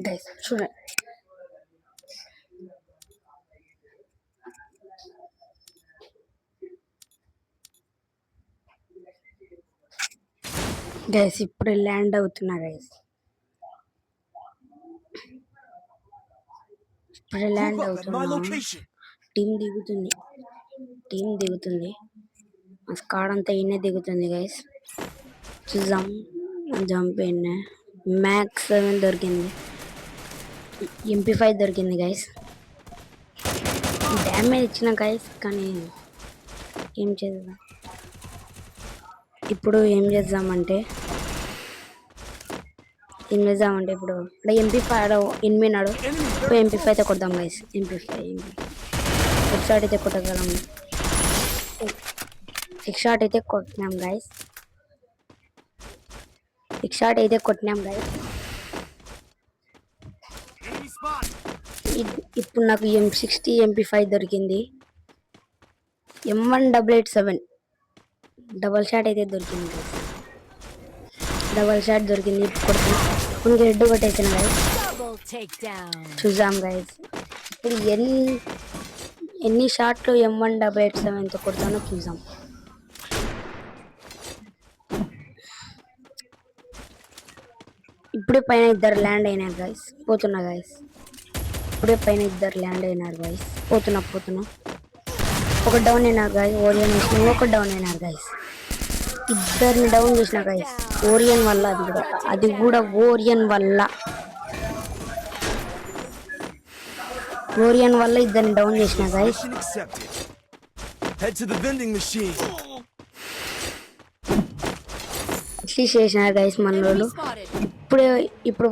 Guys చూడండి. Guys ఇప్పుడు land అవుతున్నా గైస్. ఇప్పుడు ల్యాండ్ అవుతున్నా. టీం దిగుతుంది. మా స్కాడ్ అంతా ఇన్నే దిగుతుంది గైస్. చూద్దాం. జంప్ ఇన్నే మ్యాక్స్ 7 దొరికింది. MP5 దొరికింది గైస్. డ్యామేజ్ ఇచ్చిన గైస్, కానీ ఏం చేద్దాం. ఇప్పుడు ఏం చేద్దామంటే ఇప్పుడు MP5 ఎనిమినాడు. MP5 అయితే కొడదాం గైస్. MP5 హెడ్ షాట్ అయితే కొట్టగలం. హెడ్ షాట్ అయితే కొట్టినాం గైస్. ఇప్పుడు నాకు M60 MP5 దొరికింది. M1887 డబల్ షాట్ అయితే దొరికింది గైస్. కొడుతుంది రెడ్ కొట్టేసిన గైస్. చూద్దాం గైస్ ఇప్పుడు ఎన్ని షాట్లు M1887తో కొడతానో చూద్దాం. ఇప్పుడే పైన ఇద్దరు ల్యాండ్ అయినారు గైస్. పోతున్నా గైస్. పోతున్నా. ఒక డౌన్ అయినారు గైస్. ఓరియన్ వేసిన ఒక డౌన్ అయినారు గైస్. ఇద్దరిని డౌన్ చేసిన గైస్. ఓరియన్ వల్ల అది కూడా ఓరియన్ వల్ల ఇద్దరిని డౌన్ చేసిన గైస్. చేసినారు గైస్ మన వాళ్ళు. ఇప్పుడు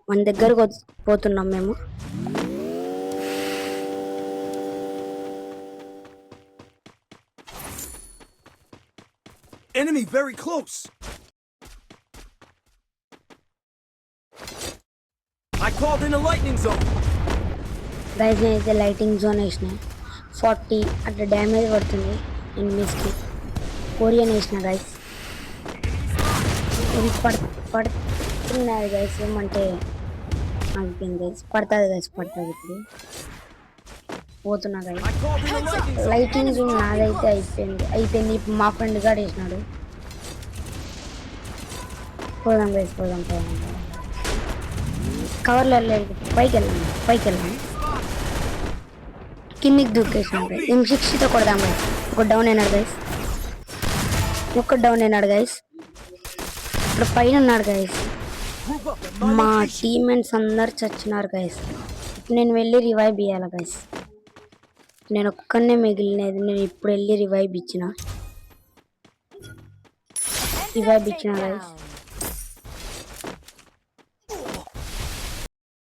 మన దగ్గరకు పోతున్నాం మేము. Enemy very close. I called in a lightning zone. Guys నేనైతే లైటింగ్ జోన్ వేసిన 40 అట్లా డ్యామేజ్ పడుతుంది ఎనిమిస్కి. ఓరియన్ వేసిన గైస్. ఇది పడుతున్నారు గైస్. ఏమంటే అయిపోయింది గైస్. పడుతుంది ఇప్పుడు. పోతున్నా గైస్. లైటింగ్ జోన్ నాదైతే అయిపోయింది. ఇప్పుడు మా ఫ్రెండ్ గాడు వేసినాడు. పోదాం గైస్. కవర్లో పైకి వెళ్ళాము. కిందికి దూకేసినాం గైస్. M60తో కొడదాం గైస్. ఒక డౌన్ అయినాడు గైస్. ఇప్పుడు పైన ఉన్నాడు గైస్. మా టీమ్మేట్స్ అందరు చచ్చినారు గైస్. నేను వెళ్ళి రివైవ్ ఇవ్వాలి గైస్. నేను ఒక్కనే మిగిలినది. నేను ఇప్పుడు వెళ్ళి రివైవ్ ఇచ్చిన గైస్.